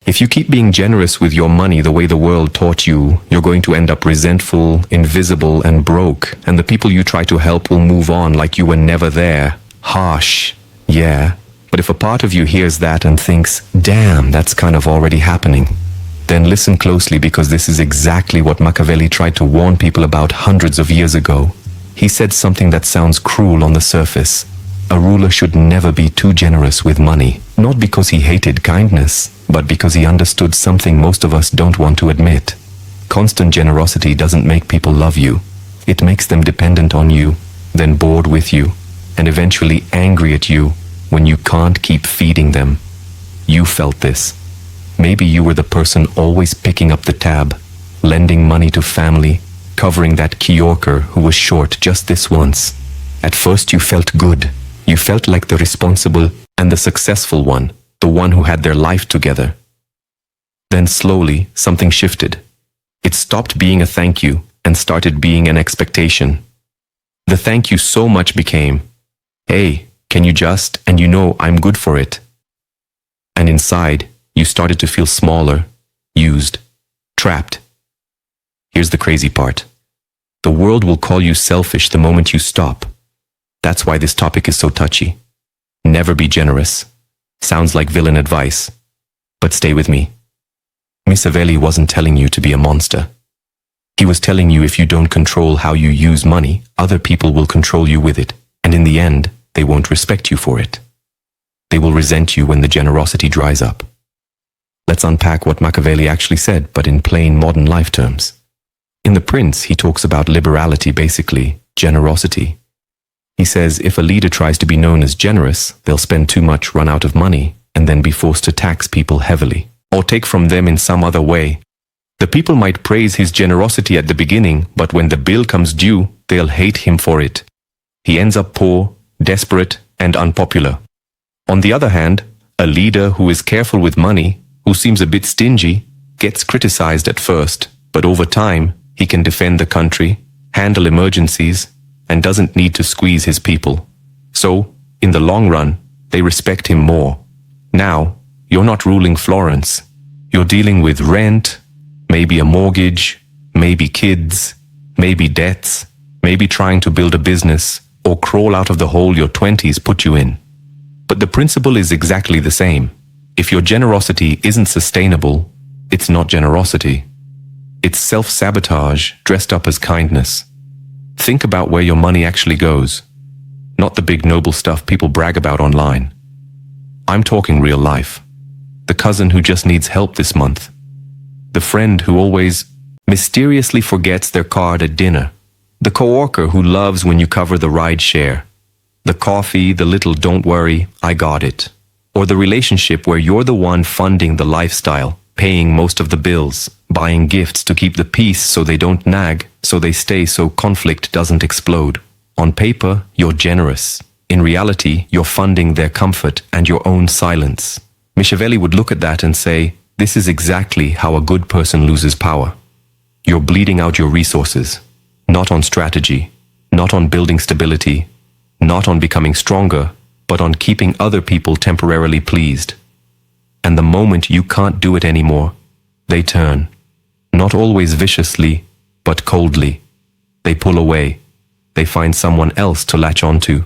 If you keep being generous with your money the way the world taught you, you're going to end up resentful, invisible, and broke, and the people you try to help will move on like you were never there. Harsh, yeah. But if a part of you hears that and thinks, damn, that's kind of already happening, then listen closely, because this is exactly what Machiavelli tried to warn people about hundreds of years ago. He said something that sounds cruel on the surface. A ruler should never be too generous with money, not because he hated kindness, but because he understood something most of us don't want to admit. Constant generosity doesn't make people love you. It makes them dependent on you, then bored with you, and eventually angry at you when you can't keep feeding them. You felt this. Maybe you were the person always picking up the tab, lending money to family, covering that kiosker who was short just this once. At first you felt good. You felt like the responsible and the successful one, the one who had their life together. Then slowly, something shifted. It stopped being a thank you and started being an expectation. The thank you so much became, hey, can you just, and you know I'm good for it. And inside, you started to feel smaller, used, trapped. Here's the crazy part. The world will call you selfish the moment you stop. That's why this topic is so touchy. Never be generous. Sounds like villain advice. But stay with me. Machiavelli wasn't telling you to be a monster. He was telling you if you don't control how you use money, other people will control you with it, and in the end, they won't respect you for it. They will resent you when the generosity dries up. Let's unpack what Machiavelli actually said, but in plain modern life terms. In The Prince, he talks about liberality, basically, generosity. He says if a leader tries to be known as generous, they'll spend too much, run out of money, and then be forced to tax people heavily, or take from them in some other way. The people might praise his generosity at the beginning, but when the bill comes due, they'll hate him for it. He ends up poor, desperate, and unpopular. On the other hand, a leader who is careful with money, who seems a bit stingy, gets criticized at first, but over time, he can defend the country, handle emergencies, and doesn't need to squeeze his people. So, in the long run, they respect him more. Now, you're not ruling Florence. You're dealing with rent, maybe a mortgage, maybe kids, maybe debts, maybe trying to build a business, or crawl out of the hole your 20s put you in. But the principle is exactly the same. If your generosity isn't sustainable, it's not generosity. It's self-sabotage dressed up as kindness. Think about where your money actually goes, not the big noble stuff people brag about online. I'm talking real life. The cousin who just needs help this month. The friend who always mysteriously forgets their card at dinner. The coworker who loves when you cover the ride share. The coffee, the little don't worry, I got it. Or the relationship where you're the one funding the lifestyle, paying most of the bills, buying gifts to keep the peace so they don't nag, so they stay so conflict doesn't explode. On paper, you're generous. In reality, you're funding their comfort and your own silence. Machiavelli would look at that and say, this is exactly how a good person loses power. You're bleeding out your resources, not on strategy, not on building stability, not on becoming stronger, but on keeping other people temporarily pleased. And the moment you can't do it anymore, they turn. Not always viciously, but coldly. They pull away. They find someone else to latch onto.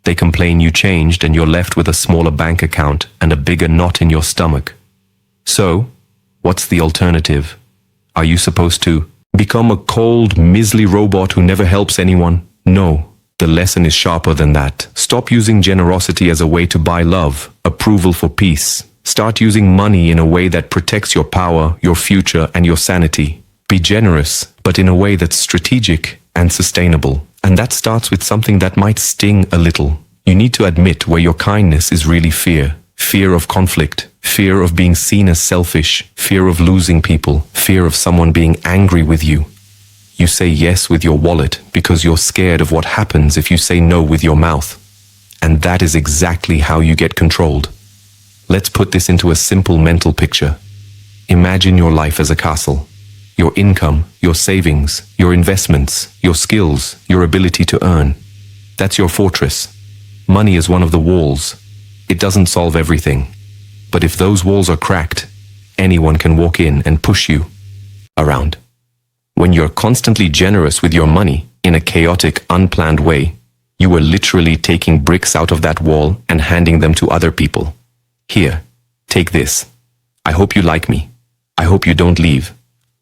They complain you changed and you're left with a smaller bank account and a bigger knot in your stomach. So, what's the alternative? Are you supposed to become a cold, miserly robot who never helps anyone? No, the lesson is sharper than that. Stop using generosity as a way to buy love, approval for peace. Start using money in a way that protects your power, your future, and your sanity. Be generous, but in a way that's strategic and sustainable. And that starts with something that might sting a little. You need to admit where your kindness is really fear. Fear of conflict, fear of being seen as selfish, fear of losing people, fear of someone being angry with you. You say yes with your wallet because you're scared of what happens if you say no with your mouth. And that is exactly how you get controlled. Let's put this into a simple mental picture. Imagine your life as a castle. Your income, your savings, your investments, your skills, your ability to earn. That's your fortress. Money is one of the walls. It doesn't solve everything. But if those walls are cracked, anyone can walk in and push you around. When you're constantly generous with your money in a chaotic, unplanned way, you are literally taking bricks out of that wall and handing them to other people. Here, take this. I hope you like me. I hope you don't leave.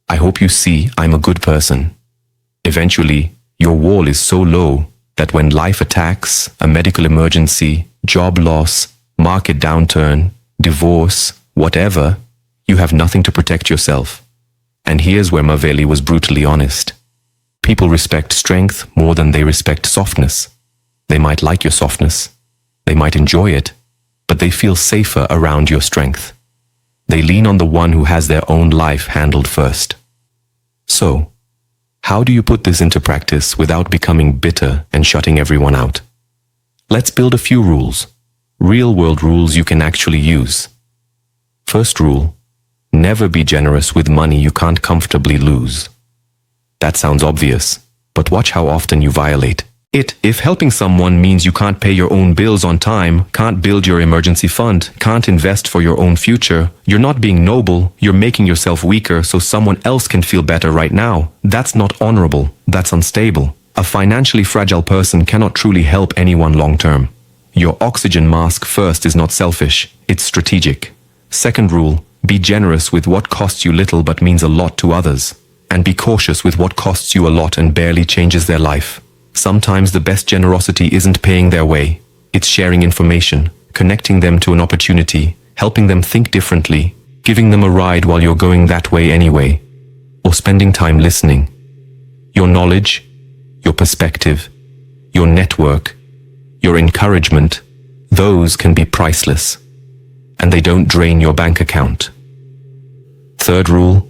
I hope you see I'm a good person. Eventually, your wall is so low that when life attacks, a medical emergency, job loss, market downturn, divorce, whatever, you have nothing to protect yourself. And here's where Machiavelli was brutally honest. People respect strength more than they respect softness. They might like your softness. They might enjoy it, but they feel safer around your strength. They lean on the one who has their own life handled first. So, how do you put this into practice without becoming bitter and shutting everyone out? Let's build a few rules. Real-world rules you can actually use. First rule, never be generous with money you can't comfortably lose. That sounds obvious, but watch how often you violate it. If helping someone means you can't pay your own bills on time, can't build your emergency fund, can't invest for your own future, you're not being noble, you're making yourself weaker so someone else can feel better right now. That's not honorable, that's unstable. A financially fragile person cannot truly help anyone long term. Your oxygen mask first is not selfish, it's strategic. Second rule, be generous with what costs you little but means a lot to others. And be cautious with what costs you a lot and barely changes their life. Sometimes the best generosity isn't paying their way. It's sharing information, connecting them to an opportunity, helping them think differently, giving them a ride while you're going that way anyway, or spending time listening. Your knowledge, your perspective, your network, your encouragement, those can be priceless, and they don't drain your bank account. Third rule,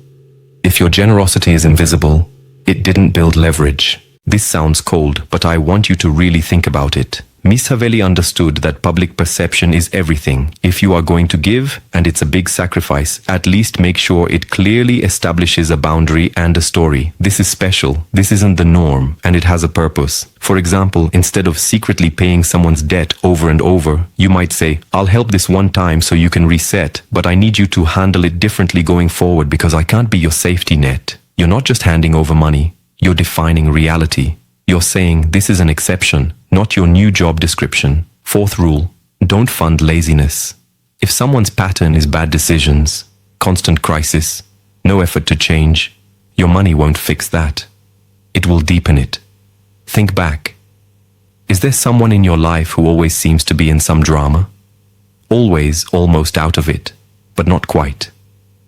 if your generosity is invisible, it didn't build leverage. This sounds cold, but I want you to really think about it. Machiavelli understood that public perception is everything. If you are going to give, and it's a big sacrifice, at least make sure it clearly establishes a boundary and a story. This is special, this isn't the norm, and it has a purpose. For example, instead of secretly paying someone's debt over and over, you might say, I'll help this one time so you can reset, but I need you to handle it differently going forward because I can't be your safety net. You're not just handing over money, you're defining reality. You're saying this is an exception, not your new job description. Fourth rule, don't fund laziness. If someone's pattern is bad decisions, constant crisis, no effort to change, your money won't fix that. It will deepen it. Think back. Is there someone in your life who always seems to be in some drama? Always almost out of it, but not quite.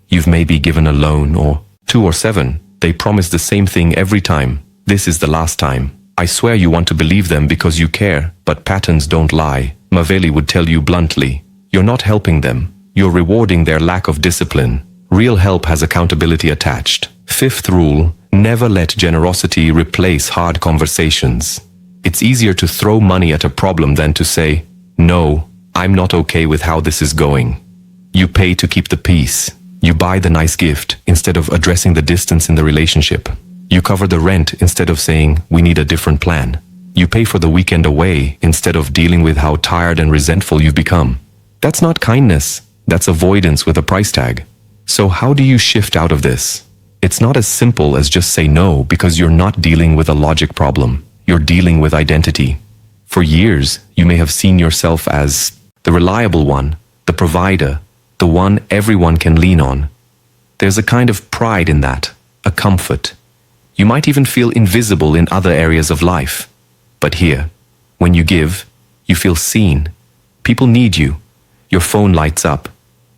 You've maybe given a loan or 2 or 7. They promise the same thing every time. This is the last time. I swear you want to believe them because you care, but patterns don't lie. Machiavelli would tell you bluntly, you're not helping them. You're rewarding their lack of discipline. Real help has accountability attached. Fifth rule, never let generosity replace hard conversations. It's easier to throw money at a problem than to say, no, I'm not okay with how this is going. You pay to keep the peace. You buy the nice gift instead of addressing the distance in the relationship. You cover the rent instead of saying, we need a different plan. You pay for the weekend away instead of dealing with how tired and resentful you've become. That's not kindness. That's avoidance with a price tag. So how do you shift out of this? It's not as simple as just say no because you're not dealing with a logic problem. You're dealing with identity. For years, you may have seen yourself as the reliable one, the provider, the one everyone can lean on. There's a kind of pride in that, a comfort. You might even feel invisible in other areas of life. But here, when you give, you feel seen. People need you. Your phone lights up.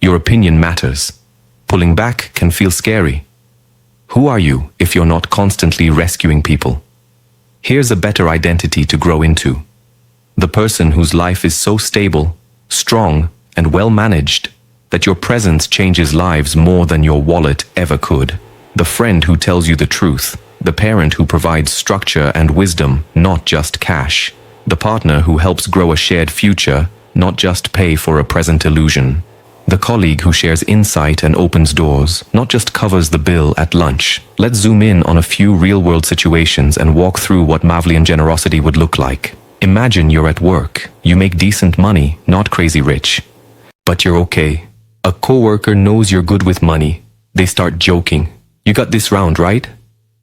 Your opinion matters. Pulling back can feel scary. Who are you if you're not constantly rescuing people? Here's a better identity to grow into. The person whose life is so stable, strong, and well managed that your presence changes lives more than your wallet ever could. The friend who tells you the truth. The parent who provides structure and wisdom, not just cash. The partner who helps grow a shared future, not just pay for a present illusion. The colleague who shares insight and opens doors, not just covers the bill at lunch. Let's zoom in on a few real-world situations and walk through what Machiavellian generosity would look like. Imagine you're at work. You make decent money, not crazy rich. But you're okay. A coworker knows you're good with money. They start joking. You got this round, right?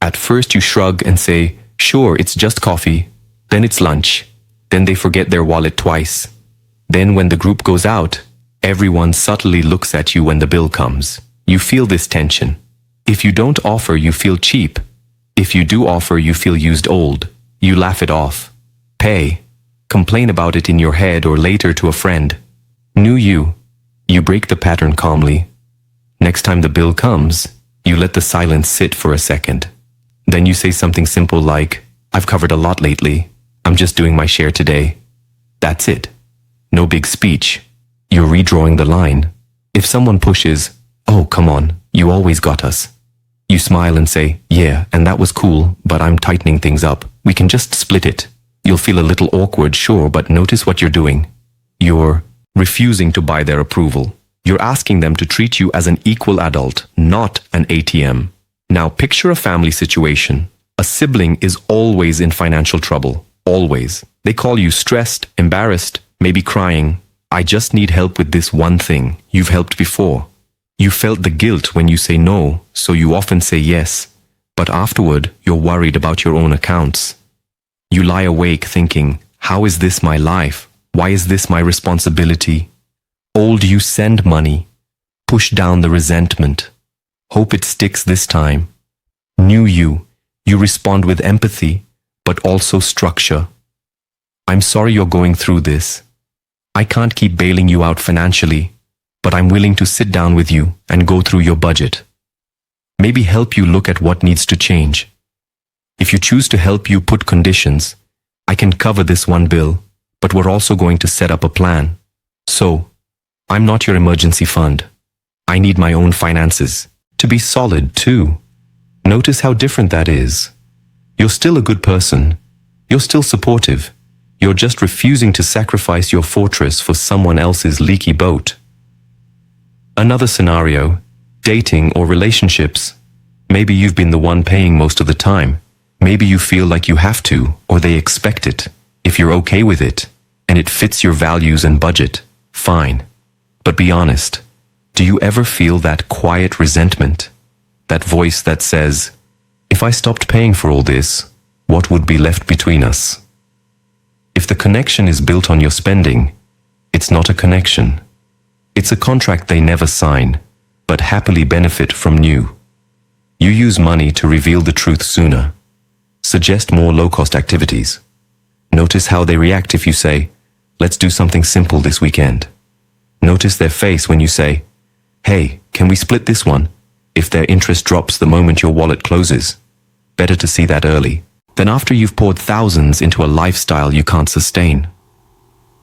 At first you shrug and say, sure, it's just coffee. Then it's lunch. Then they forget their wallet twice. Then when the group goes out, everyone subtly looks at you when the bill comes. You feel this tension. If you don't offer, you feel cheap. If you do offer, you feel used old. You laugh it off. Pay. Complain about it in your head or later to a friend. New you. You break the pattern calmly. Next time the bill comes, you let the silence sit for a second. Then you say something simple like, I've covered a lot lately. I'm just doing my share today. That's it. No big speech. You're redrawing the line. If someone pushes, oh, come on, you always got us. You smile and say, yeah, and that was cool, but I'm tightening things up. We can just split it. You'll feel a little awkward, sure, but notice what you're doing. You're refusing to buy their approval. You're asking them to treat you as an equal adult, not an ATM. Now picture a family situation. A sibling is always in financial trouble. Always. They call you stressed, embarrassed, maybe crying. I just need help with this one thing. You've helped before. You felt the guilt when you say no, so you often say yes. But afterward, you're worried about your own accounts. You lie awake thinking, how is this my life? Why is this my responsibility? Old you send money. Push down the resentment. Hope it sticks this time. New you respond with empathy, but also structure. I'm sorry you're going through this. I can't keep bailing you out financially, but I'm willing to sit down with you and go through your budget. Maybe help you look at what needs to change. If you choose to help you put conditions, I can cover this one bill, but we're also going to set up a plan. So, I'm not your emergency fund. I need my own finances to be solid too. Notice how different that is. You're still a good person. You're still supportive. You're just refusing to sacrifice your fortress for someone else's leaky boat. Another scenario, dating or relationships. Maybe you've been the one paying most of the time. Maybe you feel like you have to, or they expect it. If you're okay with it, and it fits your values and budget, fine. But be honest, do you ever feel that quiet resentment? That voice that says, if I stopped paying for all this, what would be left between us? If the connection is built on your spending, it's not a connection. It's a contract they never sign, but happily benefit from new. You use money to reveal the truth sooner. Suggest more low-cost activities. Notice how they react if you say, let's do something simple this weekend. Notice their face when you say, hey, can we split this one? If their interest drops the moment your wallet closes. Better to see that early than after you've poured thousands into a lifestyle you can't sustain.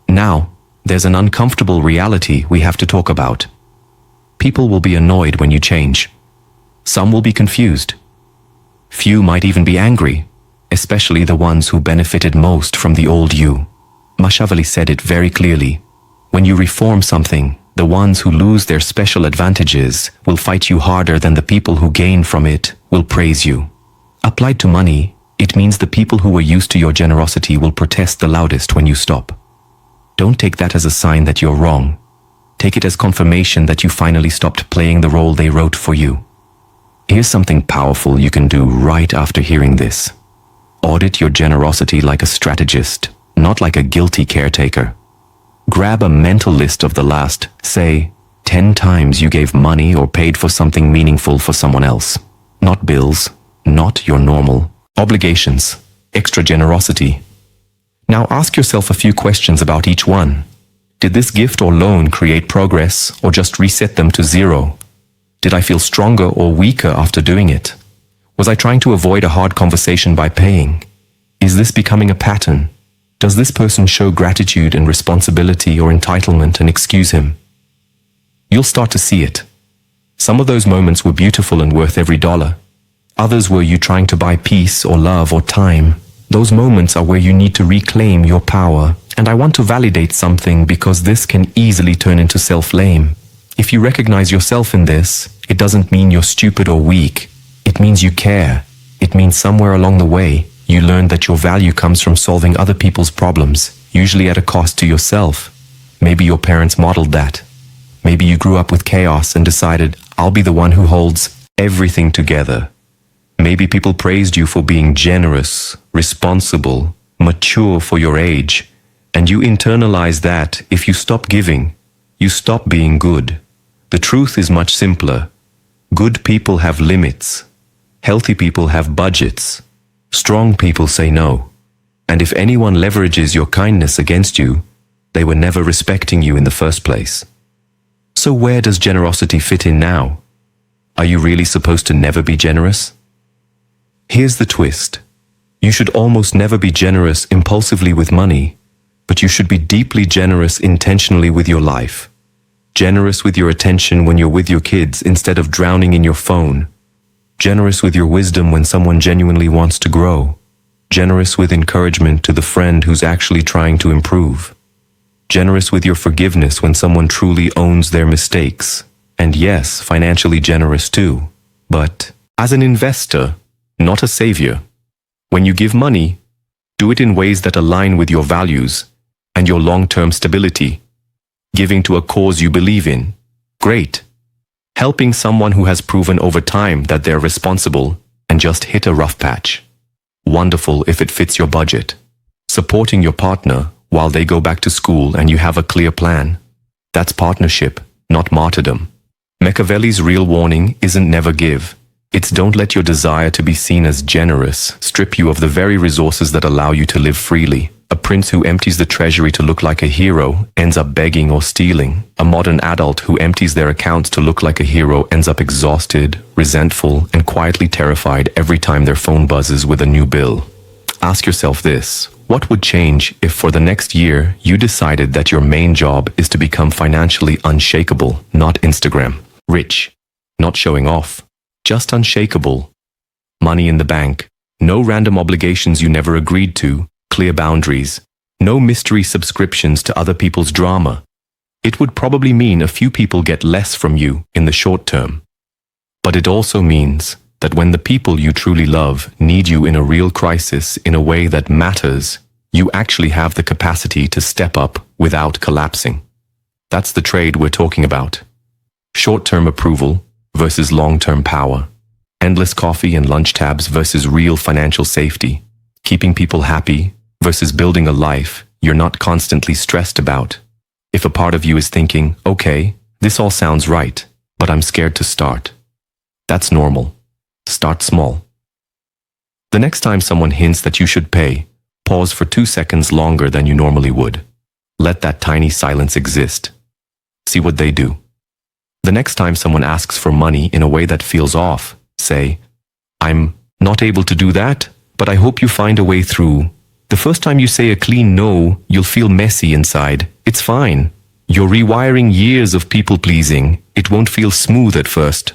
Now, there's an uncomfortable reality we have to talk about. People will be annoyed when you change. Some will be confused. Few might even be angry, especially the ones who benefited most from the old you. Machiavelli said it very clearly. When you reform something, the ones who lose their special advantages will fight you harder than the people who gain from it will praise you. Applied to money, it means the people who were used to your generosity will protest the loudest when you stop. Don't take that as a sign that you're wrong. Take it as confirmation that you finally stopped playing the role they wrote for you. Here's something powerful you can do right after hearing this. Audit your generosity like a strategist, not like a guilty caretaker. Grab a mental list of the last, say, 10 times you gave money or paid for something meaningful for someone else. Not bills, not your normal obligations, extra generosity. Now ask yourself a few questions about each one. Did this gift or loan create progress or just reset them to zero? Did I feel stronger or weaker after doing it? Was I trying to avoid a hard conversation by paying? Is this becoming a pattern? Does this person show gratitude and responsibility or entitlement and excuse him? You'll start to see it. Some of those moments were beautiful and worth every dollar. Others were you trying to buy peace or love or time. Those moments are where you need to reclaim your power. And I want to validate something because this can easily turn into self-blame. If you recognize yourself in this, it doesn't mean you're stupid or weak. It means you care. It means somewhere along the way, you learned that your value comes from solving other people's problems, usually at a cost to yourself. Maybe your parents modeled that. Maybe you grew up with chaos and decided, I'll be the one who holds everything together. Maybe people praised you for being generous, responsible, mature for your age, and you internalize that if you stop giving, you stop being good. The truth is much simpler. Good people have limits. Healthy people have budgets. Strong people say no. And if anyone leverages your kindness against you, they were never respecting you in the first place. So where does generosity fit in now? Are you really supposed to never be generous? Here's the twist. You should almost never be generous impulsively with money, but you should be deeply generous intentionally with your life. Generous with your attention when you're with your kids instead of drowning in your phone. Generous with your wisdom when someone genuinely wants to grow. Generous with encouragement to the friend who's actually trying to improve. Generous with your forgiveness when someone truly owns their mistakes. And yes, financially generous too. But as an investor, not a savior. When you give money, do it in ways that align with your values and your long-term stability. Giving to a cause you believe in. Great. Helping someone who has proven over time that they're responsible and just hit a rough patch. Wonderful if it fits your budget. Supporting your partner while they go back to school and you have a clear plan. That's partnership, not martyrdom. Machiavelli's real warning isn't never give. It's don't let your desire to be seen as generous strip you of the very resources that allow you to live freely. A prince who empties the treasury to look like a hero ends up begging or stealing. A modern adult who empties their accounts to look like a hero ends up exhausted, resentful, and quietly terrified every time their phone buzzes with a new bill. Ask yourself this. What would change if for the next year you decided that your main job is to become financially unshakable, not Instagram rich, not showing off, just unshakable? Money in the bank, no random obligations you never agreed to, clear boundaries, no mystery subscriptions to other people's drama. It would probably mean a few people get less from you in the short term. But it also means that when the people you truly love need you in a real crisis in a way that matters, you actually have the capacity to step up without collapsing. That's the trade we're talking about. Short-term approval versus long-term power. Endless coffee and lunch tabs versus real financial safety. Keeping people happy versus building a life you're not constantly stressed about. If a part of you is thinking, okay, this all sounds right, but I'm scared to start. That's normal. Start small. The next time someone hints that you should pay, pause for 2 seconds longer than you normally would. Let that tiny silence exist. See what they do. The next time someone asks for money in a way that feels off, say, I'm not able to do that, but I hope you find a way through. The first time you say a clean no, you'll feel messy inside. It's fine. You're rewiring years of people-pleasing. It won't feel smooth at first.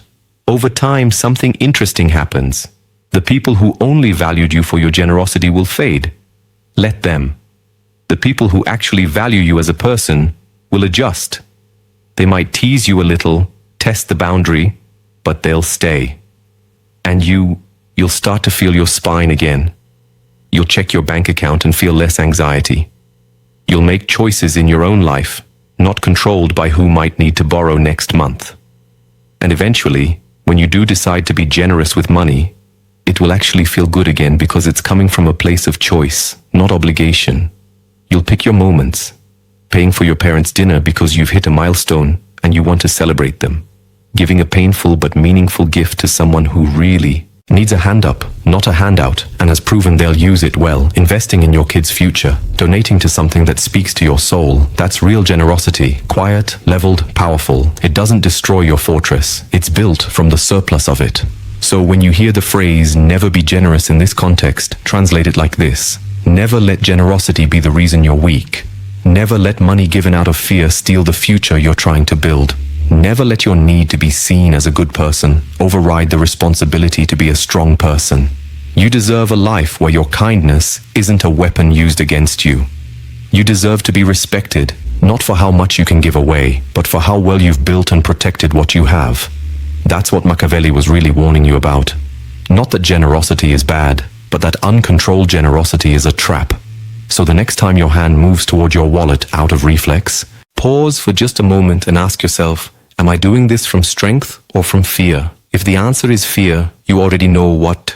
Over time, something interesting happens. The people who only valued you for your generosity will fade. Let them. The people who actually value you as a person will adjust. They might tease you a little, test the boundary, but they'll stay. And you'll start to feel your spine again. You'll check your bank account and feel less anxiety. You'll make choices in your own life, not controlled by who might need to borrow next month. And eventually, when you do decide to be generous with money, it will actually feel good again because it's coming from a place of choice, not obligation. You'll pick your moments, paying for your parents' dinner because you've hit a milestone and you want to celebrate them. Giving a painful but meaningful gift to someone who really needs a hand up, not a handout, and has proven they'll use it well. Investing in your kid's future, donating to something that speaks to your soul, that's real generosity. Quiet, leveled, powerful. It doesn't destroy your fortress. It's built from the surplus of it. So when you hear the phrase, never be generous in this context, translate it like this. Never let generosity be the reason you're weak. Never let money given out of fear steal the future you're trying to build. Never let your need to be seen as a good person override the responsibility to be a strong person. You deserve a life where your kindness isn't a weapon used against you. You deserve to be respected, not for how much you can give away, but for how well you've built and protected what you have. That's what Machiavelli was really warning you about. Not that generosity is bad, but that uncontrolled generosity is a trap. So the next time your hand moves toward your wallet out of reflex, Pause for just a moment and ask yourself, am I doing this from strength or from fear? If the answer is fear, you already know what